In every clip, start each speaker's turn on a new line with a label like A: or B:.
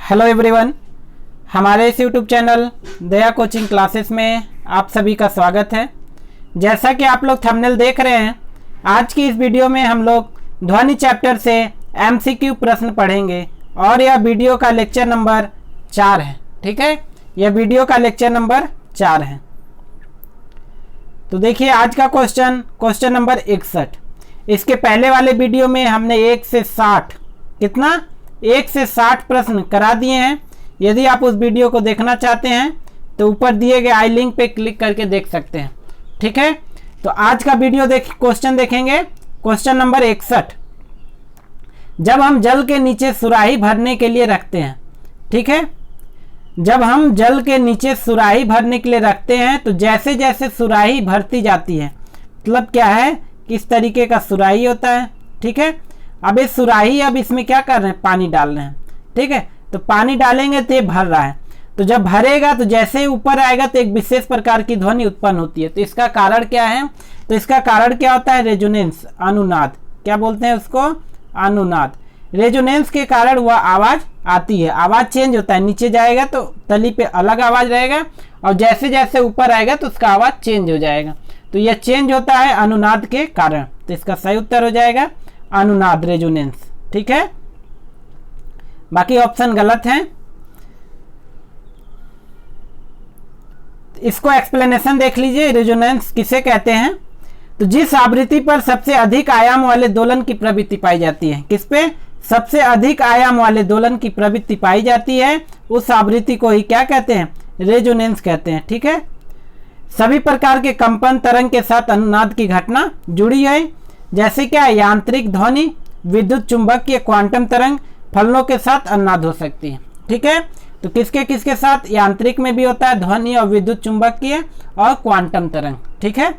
A: Hello everyone, हमारे इस YouTube channel दया coaching classes में आप सभी का स्वागत है। जैसा कि आप लोग थंबनेल देख रहे हैं, आज की इस वीडियो में हम लोग ध्वनि चैप्टर से एमसीक्यू प्रश्न पढ़ेंगे और यह वीडियो का लेक्चर नंबर 4 है। ठीक है, यह वीडियो का लेक्चर नंबर 4 है। तो देखिए आज का क्वेश्चन नंबर 61। इसके पहले वाले वीडियो में हमने 1 से 60 प्रश्न करा दिए हैं। यदि आप उस वीडियो को देखना चाहते हैं तो ऊपर दिए गए आई लिंक पे क्लिक करके देख सकते हैं। ठीक है, तो आज का वीडियो क्वेश्चन देखेंगे। Question number 61। जब हम जल के नीचे सुराही भरने के लिए रखते हैं, ठीक है, जब हम जल के नीचे सुराही भरने के लिए रखते हैं तो जैसे जैसे सुराही भरती जाती है, मतलब क्या है, किस तरीके का सुराही होता है। ठीक है, अब ये सुराही, अब इसमें क्या कर रहे हैं, पानी डाल रहे हैं। ठीक है, तो पानी डालेंगे तो ये भर रहा है, तो जब भरेगा तो जैसे ही ऊपर आएगा तो एक विशेष प्रकार की ध्वनि उत्पन्न होती है। तो इसका कारण क्या है, तो इसका कारण क्या होता है, रेजोनेंस, अनुनाद। क्या बोलते हैं उसको, अनुनाद। रेजोनेंस के कारण वह आवाज आती है, आवाज चेंज होता है। नीचे जाएगा तो तली पे अलग आवाज रहेगा और जैसे जैसे ऊपर आएगा तो उसका आवाज चेंज हो जाएगा। तो यह चेंज होता है अनुनाद के कारण। तो इसका सही उत्तर हो जाएगा अनुनाद, रेजोनेंस। ठीक है, बाकी ऑप्शन गलत हैं। इसको एक्सप्लेनेशन देख लीजिए। रेजोनेंस किसे कहते हैं, तो जिस आवृत्ति पर सबसे अधिक आयाम वाले दोलन की प्रवृत्ति पाई जाती है, किस पे सबसे अधिक आयाम वाले दोलन की प्रवृत्ति पाई जाती है, उस आवृत्ति को ही क्या कहते हैं, रेजोनेंस कहते हैं। ठीक है, सभी प्रकार के कंपन तरंग के साथ अनुनाद की घटना जुड़ी है, जैसे क्या, यांत्रिक ध्वनि, विद्युत चुंबकीय, क्वांटम तरंग, फलनों के साथ अनुनाद हो सकती है। ठीक है, तो किसके किसके साथ, यांत्रिक में भी होता है ध्वनि और विद्युत चुंबकीय और क्वांटम तरंग। ठीक है,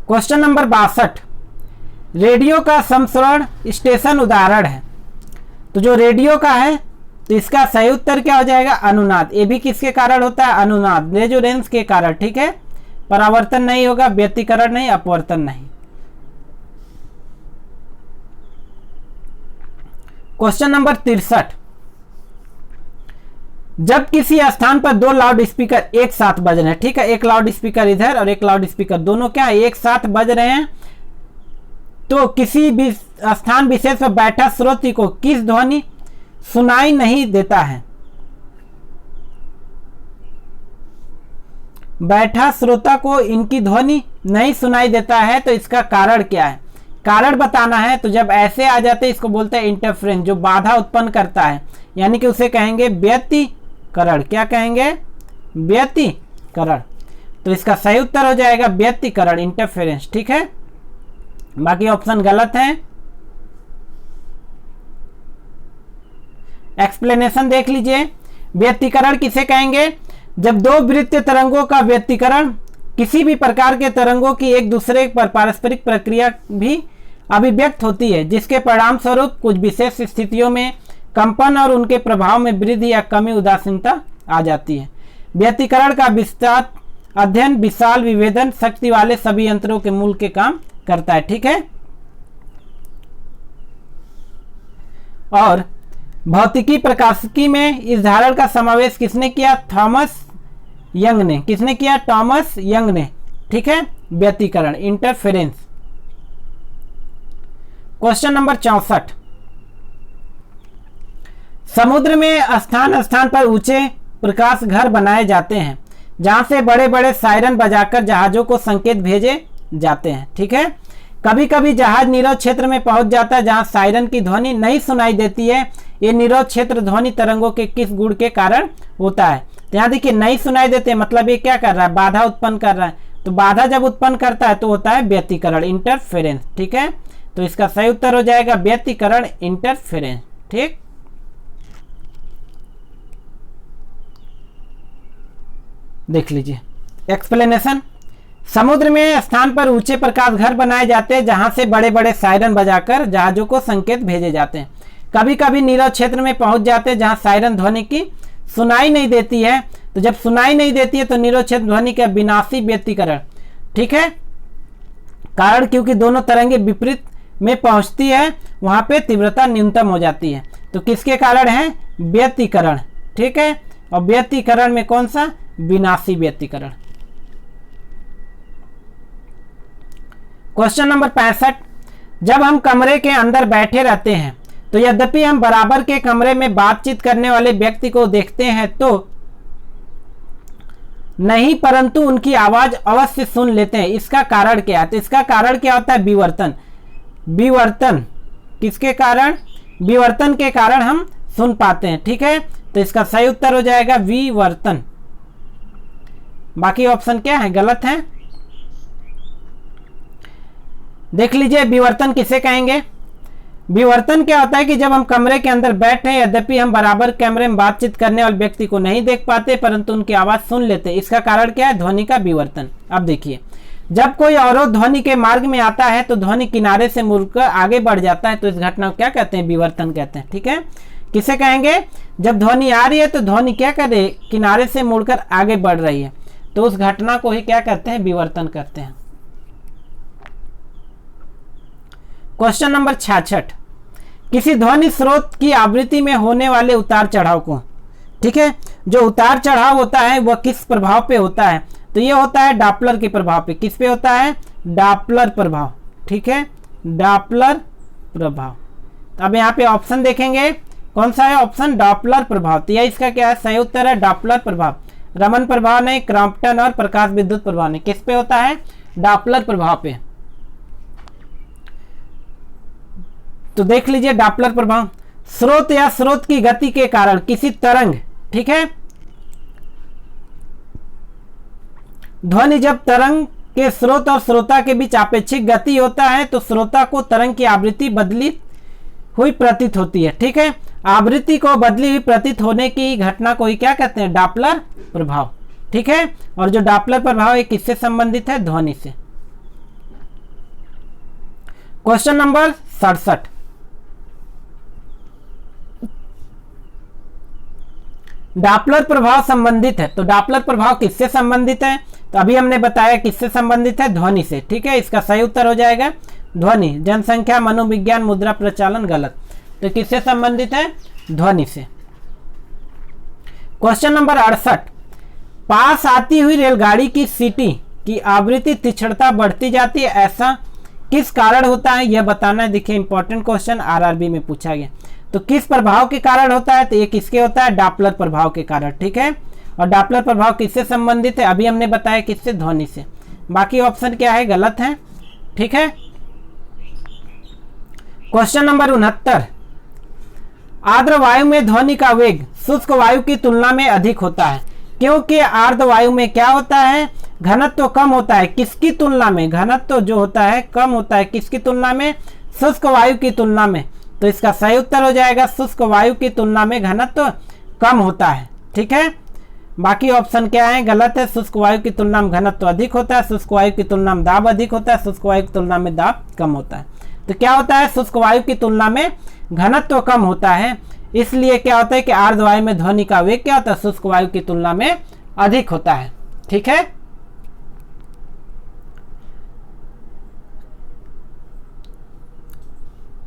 A: क्वेश्चन नंबर 62। रेडियो का समस्वरण स्टेशन उदाहरण है। तो जो रेडियो का है तो इसका सही उत्तर क्या हो जाएगा, अनुनाद। ये भी किसके कारण होता है, अनुनाद, रेजोनेंस के कारण। ठीक है, परावर्तन नहीं होगा, व्यतिकरण नहीं, अपवर्तन नहीं। Question number 63। जब किसी स्थान पर दो लाउड स्पीकर एक साथ बज रहे हैं, ठीक है, एक लाउड स्पीकर इधर और एक लाउड स्पीकर, दोनों क्या एक साथ बज रहे हैं, तो किसी भी स्थान विशेष पर बैठा श्रोता को किस ध्वनि सुनाई नहीं देता है। बैठा श्रोता को इनकी ध्वनि नहीं सुनाई देता है, तो इसका कारण क्या है, कारण बताना है। तो जब ऐसे आ जाते हैं इसको बोलते हैं इंटरफेरेंस, जो बाधा उत्पन्न करता है, यानी कि उसे कहेंगे व्यतिकरण। क्या कहेंगे, व्यतिकरण। तो इसका सही उत्तर हो जाएगा व्यतिकरण, इंटरफेरेंस। ठीक है, बाकी ऑप्शन गलत है। एक्सप्लेनेशन देख लीजिए। व्यतिकरण किसे कहेंगे, जब दो वृत्तीय तरंगों का व्यतिकरण किसी भी प्रकार के तरंगों की एक दूसरे पर पारस्परिक प्रक्रिया भी अभिव्यक्त होती है, जिसके परिणाम स्वरूप कुछ विशेष स्थितियों में कंपन और उनके प्रभाव में वृद्धि या कमी, उदासीनता आ जाती है। व्यतिकरण का विस्तार अध्ययन विशाल विभेदन शक्ति वाले सभी यंत्रों के मूल के काम करता है। ठीक है, और भौतिकी प्रकाशिकी में इस धारणा का समावेश किसने किया, थॉमस यंग ने। किसने किया, थॉमस यंग ने। ठीक है, व्यतिकरण, इंटरफेरेंस। Question number 64। समुद्र में स्थान स्थान पर ऊंचे प्रकाश घर बनाए जाते हैं, जहां से बड़े बड़े सायरन बजाकर जहाजों को संकेत भेजे जाते हैं। ठीक है, कभी कभी जहाज निरोध क्षेत्र में पहुंच जाता है जहां सायरन की ध्वनि नहीं सुनाई देती है। ये निरोध क्षेत्र ध्वनि तरंगों के किस गुण के कारण होता है। तो यहाँ देखिए नहीं सुनाई देते, मतलब ये क्या कर रहा है, बाधा उत्पन्न कर रहा है। तो बाधा जब उत्पन्न करता है तो होता है व्यतिकरण, इंटरफेरेंस। ठीक है, तो इसका सही उत्तर हो जाएगा व्यतिकरण, इंटरफेरेंस। ठीक, देख लीजिए एक्सप्लेनेशन। समुद्र में स्थान पर ऊंचे प्रकाश घर बनाए जाते हैं, जहां से बड़े बड़े सायरन बजाकर जहाजों को संकेत भेजे जाते हैं। कभी कभी निरोध क्षेत्र में पहुंच जाते हैं जहां सायरन ध्वनि की सुनाई नहीं देती है। तो जब सुनाई नहीं देती है तो निरोध क्षेत्र ध्वनि का विनाशी व्यतिकरण। ठीक है, कारण क्योंकि दोनों तरंगे विपरीत में पहुंचती है वहां पे तीव्रता न्यूनतम हो जाती है। तो किसके कारण है? व्यतिकरण। ठीक है, और व्यतिकरण में कौन सा? विनाशी व्यतिकरण। क्वेश्चन नंबर 65, जब हम कमरे के अंदर बैठे रहते हैं तो यद्यपि हम बराबर के कमरे में बातचीत करने वाले व्यक्ति को देखते हैं तो नहीं, परंतु उनकी आवाज अवश्य सुन लेते हैं। इसका कारण क्या है? तो इसका कारण क्या होता है? विवर्तन। विवर्तन किसके कारण? विवर्तन के कारण हम सुन पाते हैं। ठीक है, तो इसका सही उत्तर हो जाएगा विवर्तन। बाकी ऑप्शन क्या है? गलत है। देख लीजिए विवर्तन किसे कहेंगे। विवर्तन क्या होता है कि जब हम कमरे के अंदर बैठे हैं यद्यपि हम बराबर कमरे में बातचीत करने वाले व्यक्ति को नहीं देख पाते परंतु उनकी आवाज सुन लेते हैं। इसका कारण क्या है? ध्वनि का विवर्तन। अब देखिए, जब कोई अवरोध ध्वनि के मार्ग में आता है तो ध्वनि किनारे से मुड़कर आगे बढ़ जाता है, तो इस घटना को क्या कहते हैं? विवर्तन कहते हैं। ठीक है, किसे कहेंगे? जब ध्वनि आ रही है तो ध्वनि क्या कर रही है? किनारे से मुड़कर आगे बढ़ रही है, तो उस घटना को ही क्या कहते हैं? विवर्तन कहते हैं। क्वेश्चन नंबर 66, किसी ध्वनि स्रोत की आवृत्ति में होने वाले उतार चढ़ाव को, ठीक है, जो उतार चढ़ाव होता है वह किस प्रभाव पे होता है? तो ये होता है डॉपलर के प्रभाव पे। किस पे होता है? डॉपलर प्रभाव। ठीक है, डॉपलर प्रभाव। तो अब यहाँ पे ऑप्शन देखेंगे, कौन सा है ऑप्शन? डॉपलर प्रभाव। तो यह इसका क्या है? सही उत्तर है डॉपलर प्रभाव। रमन प्रभाव नहीं, क्रॉम्पटन और प्रकाश विद्युत प्रभाव नहीं। किस पे होता है? डॉपलर प्रभाव पे। तो देख लीजिए डॉपलर प्रभाव, स्रोत या स्रोत की गति के कारण किसी तरंग, ठीक है, ध्वनि जब तरंग के स्रोत और श्रोता के बीच आपेक्षिक गति होता है तो श्रोता को तरंग की आवृत्ति बदली हुई प्रतीत होती है। ठीक है, आवृत्ति को बदली हुई प्रतीत होने की घटना को ही क्या कहते हैं? डॉपलर प्रभाव। ठीक है, और जो डॉपलर प्रभाव है किससे संबंधित है? ध्वनि से। क्वेश्चन नंबर 67, डॉपलर प्रभाव संबंधित है, तो डॉपलर प्रभाव किससे संबंधित है? तो अभी हमने बताया किससे संबंधित है? ध्वनि से। ठीक है, इसका सही उत्तर हो जाएगा ध्वनि। जनसंख्या, मनोविज्ञान, मुद्रा प्रचालन गलत। तो किससे संबंधित है? ध्वनि से। क्वेश्चन नंबर 68, पास आती हुई रेलगाड़ी की सीटी की आवृत्ति तीक्ष्णता बढ़ती जाती है, ऐसा किस कारण होता है? यह बताना है। देखिए इंपॉर्टेंट क्वेश्चन आरआरबी में पूछा गया। तो किस प्रभाव के कारण होता है? तो ये किसके होता है? डॉपलर प्रभाव के कारण। ठीक है, और डॉपलर प्रभाव किससे संबंधित है? अभी हमने बताया किससे? ध्वनि से। बाकी ऑप्शन क्या है? गलत है। ठीक है, क्वेश्चन नंबर 69, आर्द्र वायु में ध्वनि का वेग शुष्क वायु की तुलना में अधिक होता है, क्योंकि आर्द्र वायु में क्या होता है? घनत्व तो कम होता है। किसकी तुलना में? घनत्व तो जो होता है कम होता है। किसकी तुलना में? शुष्क वायु की तुलना में। तो इसका सही उत्तर हो जाएगा शुष्क वायु की तुलना में घनत्व कम होता है। ठीक है, बाकी ऑप्शन क्या है? गलत है। शुष्क वायु की तुलना में घनत्व अधिक होता है, शुष्क वायु की तुलना में दाब अधिक होता है, शुष्क वायु की तुलना में दाब कम होता है। तो क्या होता है? शुष्क वायु की तुलना में घनत्व कम होता है, इसलिए क्या होता है कि आर्द्र वायु में ध्वनि का वेग क्या होता है? शुष्क वायु की तुलना में अधिक होता है। ठीक है,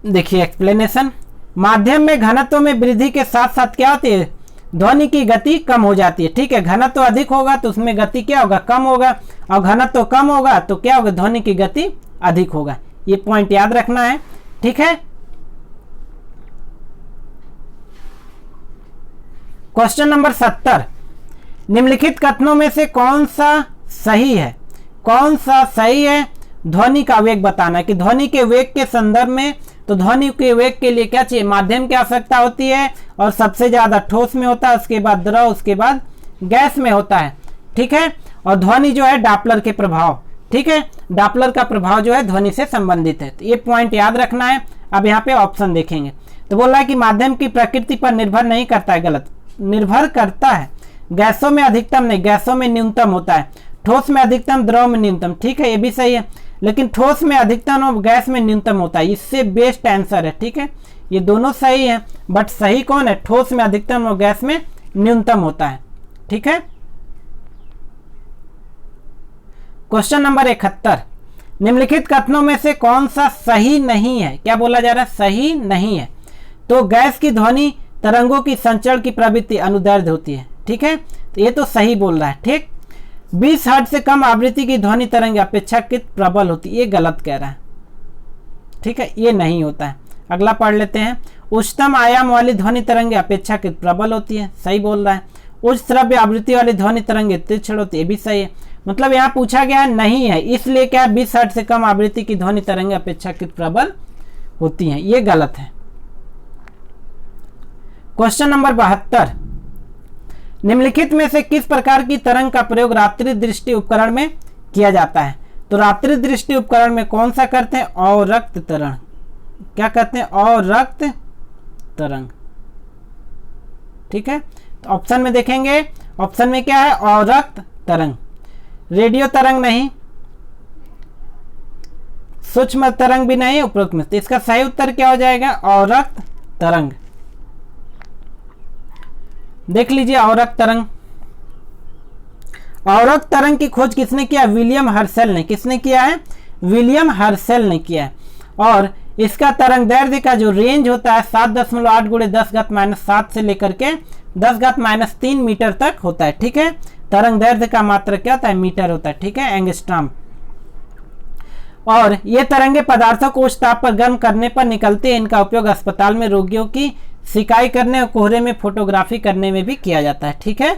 A: देखिए एक्सप्लेनेशन, माध्यम में घनत्व में वृद्धि के साथ साथ क्या होती है? ध्वनि की गति कम हो जाती है। ठीक है, घनत्व अधिक होगा तो उसमें गति क्या होगा? कम होगा, और घनत्व कम होगा तो क्या होगा? ध्वनि की गति अधिक होगा। ये पॉइंट याद रखना है। ठीक है, क्वेश्चन नंबर 70, निम्नलिखित कथनों में से कौन सा सही है? कौन सा सही है? ध्वनि का वेग बताना है कि ध्वनि के वेग के संदर्भ में, तो ध्वनि के वेग के लिए क्या चाहिए? माध्यम की आवश्यकता होती है, और सबसे ज्यादा ठोस में होता है, उसके बाद द्रव, उसके बाद गैस में होता है। ठीक है, और ध्वनि जो है डॉपलर के प्रभाव, ठीक है, डॉपलर का प्रभाव जो है ध्वनि से संबंधित है। तो ये पॉइंट याद रखना है। अब यहाँ पे ऑप्शन देखेंगे तो बोल रहा है कि माध्यम की प्रकृति पर निर्भर नहीं करता है। गलत, निर्भर करता है। गैसों में अधिकतम नहीं, गैसों में न्यूनतम होता है, ठोस में अधिकतम, द्रव में न्यूनतम। ठीक है, ये भी सही है, लेकिन ठोस में अधिकतम और गैस में न्यूनतम होता है, इससे बेस्ट आंसर है। ठीक है, ये दोनों सही है, बट सही कौन है? ठोस में अधिकतम और गैस में न्यूनतम होता है। ठीक है, क्वेश्चन नंबर 71, निम्नलिखित कथनों में से कौन सा सही नहीं है? क्या बोला जा रहा है? सही नहीं है। तो गैस की ध्वनि तरंगों की संचरण की प्रवृत्ति अनुदैर्ध्य होती है। ठीक है, तो ये तो सही बोल रहा है। ठीक, 20 हर्ट्ज से कम आवृत्ति की ध्वनि तरंग अपेक्षाकृत प्रबल होती है, ये गलत कह रहा है। ठीक है, ये नहीं होता है। अगला पढ़ लेते हैं। उच्चतम आयाम वाली ध्वनि तरंगे अपेक्षाकृत प्रबल होती है, सही बोल रहा है। उच्च श्रव्य आवृत्ति वाली ध्वनि तरंगे तीक्ष्ण होती है, ये भी सही है। मतलब यहाँ पूछा गया है नहीं है, इसलिए क्या 20 हर्ट्ज से कम आवृत्ति की ध्वनि तरंगे अपेक्षाकृत प्रबल होती हैं, ये गलत है। क्वेश्चन नंबर 72, निम्नलिखित में से किस प्रकार की तरंग का प्रयोग रात्रि दृष्टि उपकरण में किया जाता है? तो रात्रि दृष्टि उपकरण में कौन सा करते हैं? अवरक्त तरंग। क्या कहते हैं? अवरक्त तरंग। ठीक है, तो ऑप्शन में देखेंगे, ऑप्शन में क्या है? अवरक्त तरंग। रेडियो तरंग नहीं, सूक्ष्म तरंग भी नहीं, उपरोक्त में। तो इसका सही उत्तर क्या हो जाएगा? अवरक्त तरंग। देख लीजिए अवरक्त तरंग। अवरक्त तरंग की खोज किसने किया? विलियम हर्शेल ने। किसने किया है? विलियम हर्शेल ने किया है। और इसका तरंग दैर्ध्य का जो रेंज होता है 7.8 × 10⁻⁷ से लेकर के 10⁻³ मीटर तक होता है। ठीक है, तरंग दैर्ध्य का मात्रक क्या होता है? मीटर होता है। ठीक है, एंगस्ट्रॉम। और ये तरंगे पदार्थों को उच्च ताप पर गर्म करने पर निकलती है। इनका उपयोग अस्पताल में रोगियों की सिकाई करने और कोहरे में फोटोग्राफी करने में भी किया जाता है। ठीक है,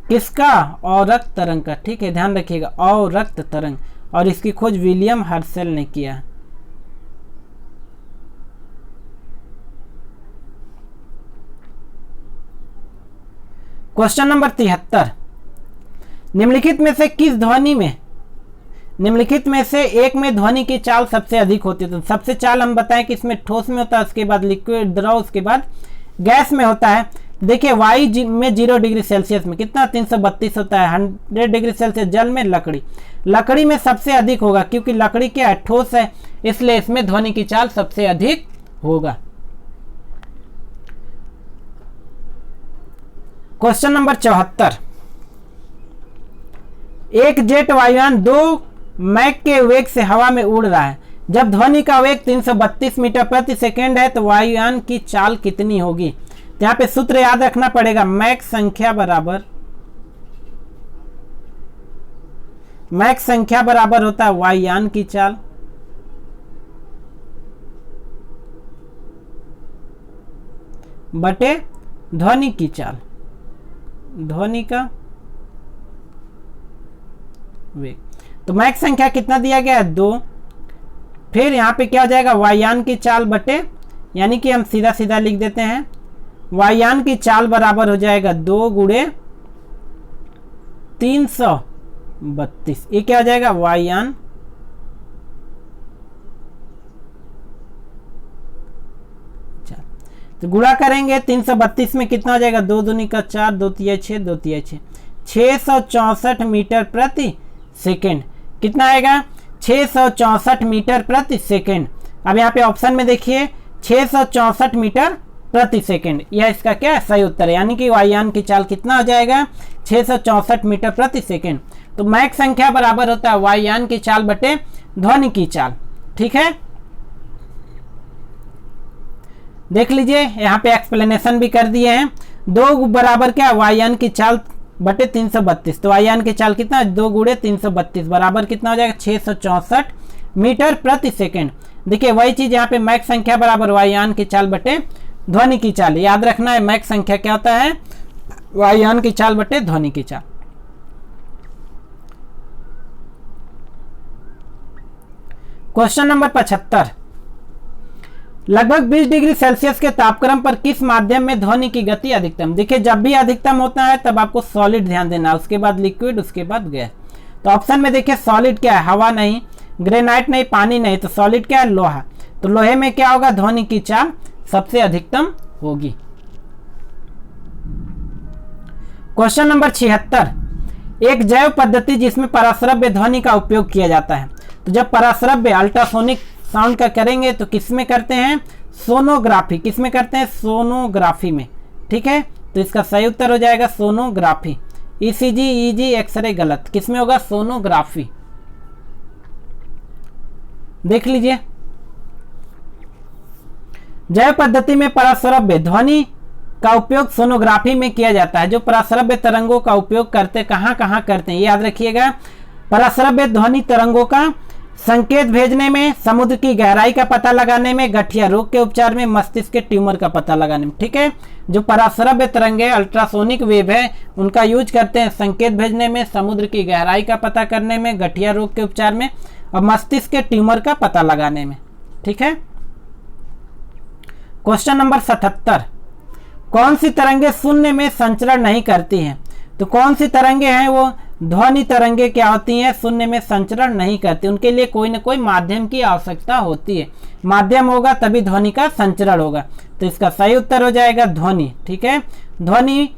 A: किसका? अवरक्त तरंग का। ठीक है, ध्यान रखिएगा, अवरक्त तरंग। और इसकी खोज विलियम हर्शेल ने किया। क्वेश्चन नंबर 73, निम्नलिखित में से किस ध्वनि में, निम्नलिखित में से एक में ध्वनि की चाल सबसे अधिक होती है? तो सबसे चाल हम बताएं कि इसमें ठोस में होता है, उसके बाद लिक्विड द्रव, उसके बाद गैस में होता है। देखिए वायु में 0 डिग्री सेल्सियस में कितना? 332 होता है। 100 डिग्री सेल्सियस जल में लकड़ी, लकड़ी में सबसे अधिक होगा, क्योंकि लकड़ी क्या है? ठोस है, इसलिए इसमें ध्वनि की चाल सबसे अधिक होगा। क्वेश्चन नंबर 74, एक जेट वायुयान 2 मैक के वेग से हवा में उड़ रहा है। जब ध्वनि का वेग 332 मीटर प्रति सेकेंड है तो वायुयान की चाल कितनी होगी? तो यहाँ पे सूत्र याद रखना पड़ेगा, मैक संख्या बराबर होता है वायुयान की चाल बटे ध्वनि की चाल, ध्वनि का वेग। तो मैक संख्या कितना दिया गया है? 2। फिर यहाँ पे क्या हो जाएगा? वायुयान की चाल बटे, यानी कि हम सीधा सीधा लिख देते हैं, वायुयान की चाल बराबर हो जाएगा 2 × 332। ये क्या हो जाएगा? वायुयान चाल। तो गुणा करेंगे 332 में कितना हो जाएगा? 2 दूनी का 4, 2 तिया 6, 2 तिया 6, 664 मीटर प्रति सेकेंड। कितना आएगा? 664 मीटर प्रति सेकेंड। अब यहाँ पे ऑप्शन में देखिए 664 मीटर प्रति सेकेंड, यह इसका क्या है? सही उत्तर है। यानी कि वायुयान की चाल कितना हो जाएगा? 664 मीटर प्रति सेकेंड। तो मैक संख्या बराबर होता है वायुयान की चाल बटे ध्वनि की चाल। ठीक है, देख लीजिए यहाँ पे एक्सप्लेनेशन भी कर दिए हैं। 2 बराबर क्या? वायुयान की चाल बटे 332। तो वायुयान की चाल कितना? 2 × 332 बराबर कितना हो जाएगा? 664 मीटर प्रति सेकेंड। देखिए वही चीज यहाँ पे मैक संख्या बराबर वायुयान की चाल बटे ध्वनि की चाल। याद रखना है मैक संख्या क्या होता है? वायुयान की चाल बटे ध्वनि की चाल। क्वेश्चन नंबर 75, लगभग 20 डिग्री सेल्सियस के तापक्रम पर किस माध्यम में ध्वनि की गति अधिकतम? देखिए जब भी अधिकतम होता है तब आपको सॉलिड ध्यान देना, उसके बाद लिक्विड, उसके बाद गैस। तो ऑप्शन में देखिए सॉलिड क्या है? हवा नहीं, ग्रेनाइट नहीं, पानी नहीं, तो सॉलिड क्या है? लोहा। तो लोहे में क्या होगा? ध्वनि की चाल सबसे अधिकतम होगी। क्वेश्चन नंबर 76, एक जैव पद्धति जिसमें पराश्रव्य ध्वनि का उपयोग किया जाता है। तो जब पराश्रव्य अल्ट्रासोनिक साउंड का करेंगे तो किसमें करते हैं? सोनोग्राफी। किसमें करते हैं? सोनोग्राफी में। ठीक है, तो इसका सही उत्तर हो जाएगा सोनोग्राफी। ईसीजी, ईजी, एक्सरे गलत। किसमें होगा? सोनोग्राफी। देख लीजिए। जैव पद्धति में पराश्रव्य ध्वनि का उपयोग सोनोग्राफी में किया जाता है। जो पराश्रव्य तरंगों का उपयोग करते कहाँ कहाँ करते हैं, ये याद रखिएगा। पराश्रव्य ध्वनि तरंगों का संकेत भेजने में, समुद्र की गहराई का पता लगाने में, गठिया रोग के उपचार में, मस्तिष्क के ट्यूमर का पता लगाने में। ठीक है, जो पराश्रव्य तरंगे अल्ट्रासोनिक वेव है उनका यूज करते हैं संकेत भेजने में, समुद्र की गहराई का पता करने में, गठिया रोग के उपचार में और मस्तिष्क के ट्यूमर का पता लगाने में। ठीक है। क्वेश्चन नंबर 77, कौन सी तरंगे शून्य में संचरण नहीं करती हैं? तो कौन सी तरंगे हैं वो? ध्वनि तरंगे क्या होती हैं? शून्य में संचरण नहीं करती। उनके लिए कोई ना कोई माध्यम की आवश्यकता होती है। माध्यम होगा तभी ध्वनि का संचरण होगा। तो इसका सही उत्तर हो जाएगा ध्वनि। ठीक है, ध्वनि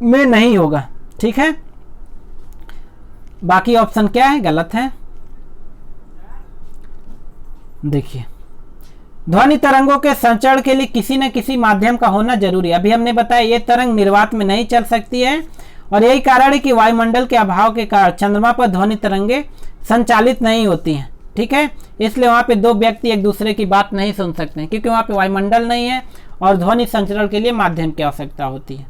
A: में नहीं होगा। ठीक है, बाकी ऑप्शन क्या है? गलत है। देखिए, ध्वनि तरंगों के संचरण के लिए किसी न किसी माध्यम का होना जरूरी है। अभी हमने बताया ये तरंग निर्वात में नहीं चल सकती है और यही कारण है कि वायुमंडल के अभाव के कारण चंद्रमा पर ध्वनि तरंगे संचालित नहीं होती हैं। ठीक है, इसलिए वहां पे दो व्यक्ति एक दूसरे की बात नहीं सुन सकते हैं, क्योंकि वहां पे वायुमंडल नहीं है और ध्वनि संचरण के लिए माध्यम की आवश्यकता होती है।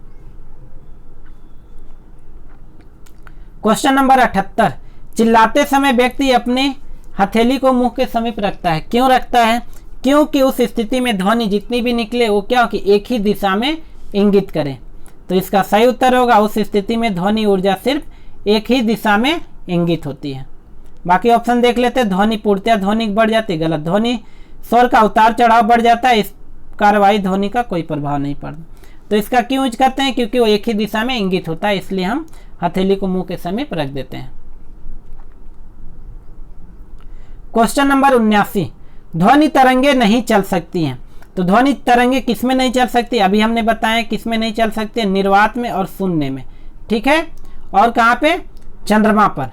A: क्वेश्चन नंबर 78, चिल्लाते समय व्यक्ति अपने हथेली को मुंह के समीप रखता है। क्यों रखता है? क्योंकि उस स्थिति में ध्वनि जितनी भी निकले वो क्या हो कि एक ही दिशा में इंगित करे। तो इसका सही उत्तर होगा उस स्थिति में ध्वनि ऊर्जा सिर्फ एक ही दिशा में इंगित होती है। बाकी ऑप्शन देख लेते हैं। ध्वनि पूर्णतया ध्वनि बढ़ जाती है, गलत। ध्वनि स्वर का उतार चढ़ाव बढ़ जाता है, इस कार्रवाई ध्वनि का कोई प्रभाव नहीं पड़ता। तो इसका क्यों यूज करते हैं? क्योंकि वो एक ही दिशा में इंगित होता है, इसलिए हम हथेली को मुंह के समीप रख देते हैं। क्वेश्चन नंबर 79, ध्वनि तरंगे नहीं चल सकती हैं। तो ध्वनि तरंगे किस में नहीं चल सकती? अभी हमने बताया किस में नहीं चल सकती है, निर्वात में और शून्य में। ठीक है, और कहाँ पे? चंद्रमा पर।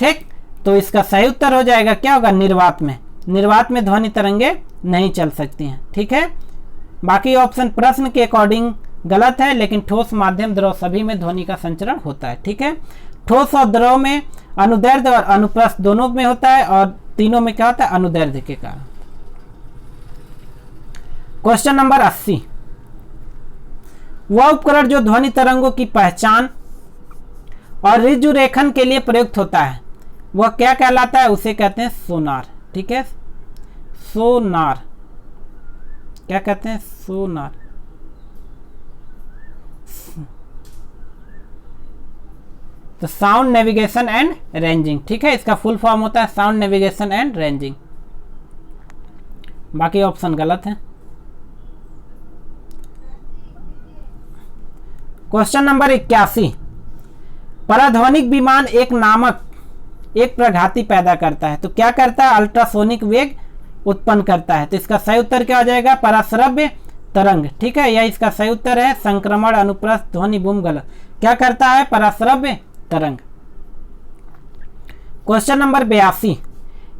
A: ठीक, तो इसका सही उत्तर हो जाएगा क्या होगा? निर्वात में। निर्वात में ध्वनि तरंगे नहीं चल सकती हैं। ठीक है, बाकी ऑप्शन प्रश्न के अकॉर्डिंग गलत है, लेकिन ठोस, माध्यम, द्रव सभी में ध्वनि का संचरण होता है। ठीक है, ठोस और द्रव में अनुदैर्ध्य और अनुप्रस्थ दोनों में होता है और तीनों में क्या होता है? अनुदैर्ध्य के कारण। क्वेश्चन नंबर 80, वह उपकरण जो ध्वनि तरंगों की पहचान और ऋजु रेखन के लिए प्रयुक्त होता है वह क्या कहलाता है? उसे कहते हैं सोनार। ठीक है, सोनार। क्या कहते हैं? सोनार। तो साउंड नेविगेशन एंड रेंजिंग। ठीक है, इसका फुल फॉर्म होता है साउंड नेविगेशन एंड रेंजिंग। बाकी ऑप्शन गलत है। क्वेश्चन नंबर 81, पराध्वनिक विमान एक नामक एक प्रघाती पैदा करता है। तो क्या करता है? अल्ट्रासोनिक वेग उत्पन्न करता है। तो इसका सही उत्तर क्या हो जाएगा? पराश्रव्य तरंग। ठीक है, यह इसका सही उत्तर है। संक्रमण, अनुप्रस्थ, ध्वनि बूम। गलत। क्या करता है? पराश्रव्य तरंग। क्वेश्चन नंबर 82,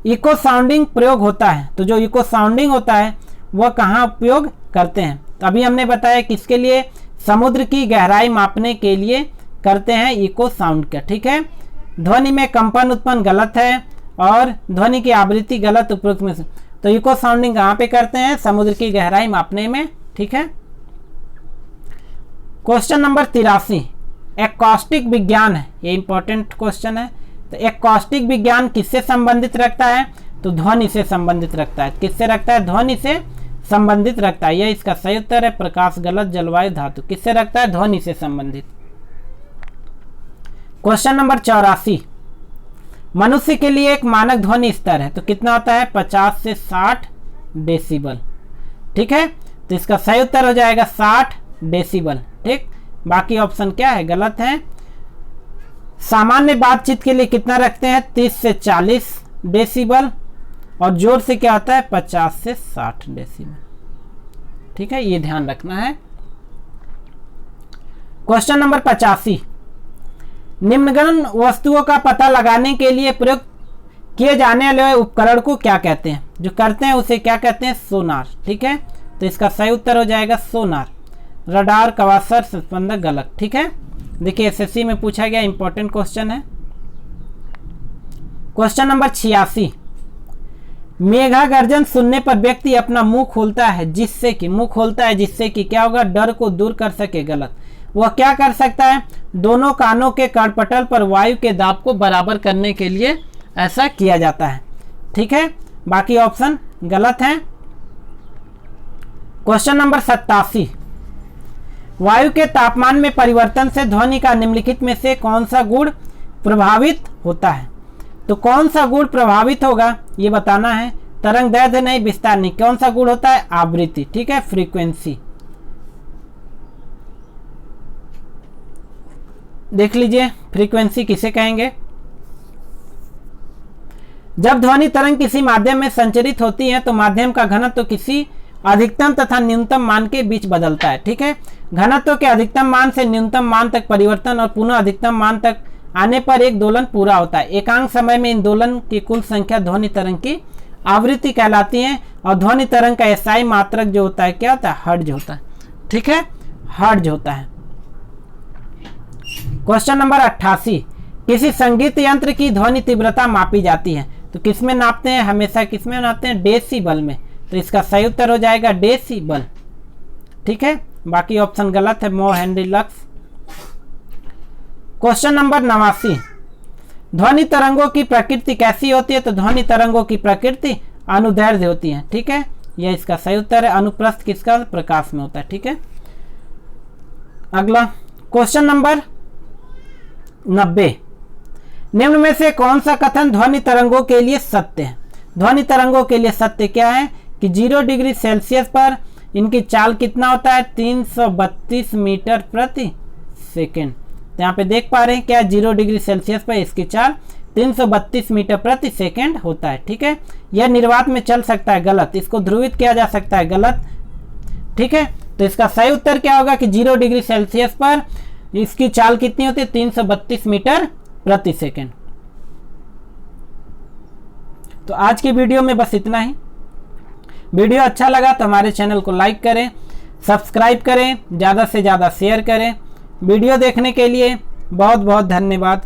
A: इको साउंडिंग प्रयोग होता है। तो जो इको साउंडिंग होता है वह कहाँ उपयोग करते हैं? तो अभी हमने बताया किसके लिए? समुद्र की गहराई मापने के लिए करते हैं इको साउंड का। ठीक है, ध्वनि में कंपन उत्पन्न। गलत है, और ध्वनि की आवृत्ति गलत उपरोक्त में से। तो इको साउंडिंग कहाँ पे करते हैं? समुद्र की गहराई मापने में। ठीक है, क्वेश्चन नंबर 83, एकॉस्टिक विज्ञान है, ये इंपॉर्टेंट क्वेश्चन है। तो एकॉस्टिक विज्ञान किससे संबंधित रखता है? तो ध्वनि से संबंधित रखता है। किससे रखता है? ध्वनि से संबंधित रखता है। यह इसका सही उत्तर है। प्रकाश। गलत। जलवायु, धातु। किससे रखता है? ध्वनि से संबंधित। क्वेश्चन नंबर 84, मनुष्य के लिए एक मानक ध्वनि स्तर है। तो कितना होता है? 50 से 60 डेसिबल। ठीक है, तो इसका सही उत्तर हो जाएगा 60 डेसिबल। ठीक, बाकी ऑप्शन क्या है? गलत है। सामान्य बातचीत के लिए कितना रखते हैं? 30 से 40 डेसिबल, और जोर से क्या होता है? 50 से 60 डेसिबल। ठीक है, ये ध्यान रखना है। क्वेश्चन नंबर 85, निम्नगण वस्तुओं का पता लगाने के लिए प्रयोग किए जाने वाले उपकरण को क्या कहते हैं? जो करते हैं उसे क्या कहते हैं? सोनार। ठीक है, तो इसका सही उत्तर हो जाएगा सोनार। रडार, कवासर, स्पंदक। गलत। ठीक है, देखिए एसएससी में पूछा गया इंपॉर्टेंट क्वेश्चन है। क्वेश्चन नंबर 86, मेघा गर्जन सुनने पर व्यक्ति अपना मुंह खोलता है जिससे कि क्या होगा, डर को दूर कर सके। गलत। वह क्या कर सकता है, दोनों कानों के करपटल पर वायु के दाब को बराबर करने के लिए ऐसा किया जाता है। ठीक है, बाकी ऑप्शन गलत हैं। क्वेश्चन नंबर 87, वायु के तापमान में परिवर्तन से ध्वनि का निम्नलिखित में से कौन सा गुण प्रभावित होता है। तो कौन सा गुण प्रभावित होगा ये बताना है। तरंग दैर्घ्य नहीं, विस्तार नहीं। कौन सा गुण होता है, आवृत्ति। ठीक है, फ्रीक्वेंसी। देख लीजिए फ्रीक्वेंसी किसे कहेंगे। जब ध्वनि तरंग किसी माध्यम में संचरित होती है तो माध्यम का घनत्व तो किसी अधिकतम तथा न्यूनतम मान के बीच बदलता है। ठीक है, घनत्व के अधिकतम मान से न्यूनतम मान तक परिवर्तन और पुनः अधिकतम मान तक आने पर एक दोलन पूरा होता है। एकांक समय में इन दोलन की कुल संख्या ध्वनि तरंग की आवृत्ति कहलाती है। और ध्वनि तरंग का एसआई मात्रक जो होता है क्या होता है, हर्ट्ज होता है। ठीक है, हर्ट्ज होता है। क्वेश्चन नंबर 88, किसी संगीत यंत्र की ध्वनि तीव्रता मापी जाती है तो किसमें नापते हैं, हमेशा किसमें नापते हैं, डेसिबल में। तो इसका सही उत्तर हो जाएगा डेसिबल। ठीक है, बाकी ऑप्शन गलत है, मो हेनरी लक्स। क्वेश्चन नंबर 89, ध्वनि तरंगों की प्रकृति कैसी होती है। तो ध्वनि तरंगों की प्रकृति अनुदैर्ध्य होती है। ठीक है, यह इसका सही उत्तर है। अनुप्रस्थ किसका, प्रकाश में होता है। ठीक है, अगला क्वेश्चन नंबर 90, निम्न में से कौन सा कथन ध्वनि तरंगों के लिए सत्य है। ध्वनि तरंगों के लिए सत्य क्या है कि 0 डिग्री सेल्सियस पर इनकी चाल कितना होता है, 332 मीटर प्रति सेकेंड। तो यहाँ पे देख पा रहे हैं क्या, 0 डिग्री सेल्सियस पर इसकी चाल 332 मीटर प्रति सेकेंड होता है। ठीक है, यह निर्वात में चल सकता है। गलत। इसको ध्रुवित किया जा सकता है। गलत। ठीक है, तो इसका सही उत्तर क्या होगा कि 0 डिग्री सेल्सियस पर इसकी चाल कितनी होती है, 332 मीटर प्रति सेकेंड। तो आज की वीडियो में बस इतना ही। वीडियो अच्छा लगा तो हमारे चैनल को लाइक करें, सब्सक्राइब करें, ज़्यादा से ज़्यादा शेयर करें। वीडियो देखने के लिए बहुत बहुत धन्यवाद।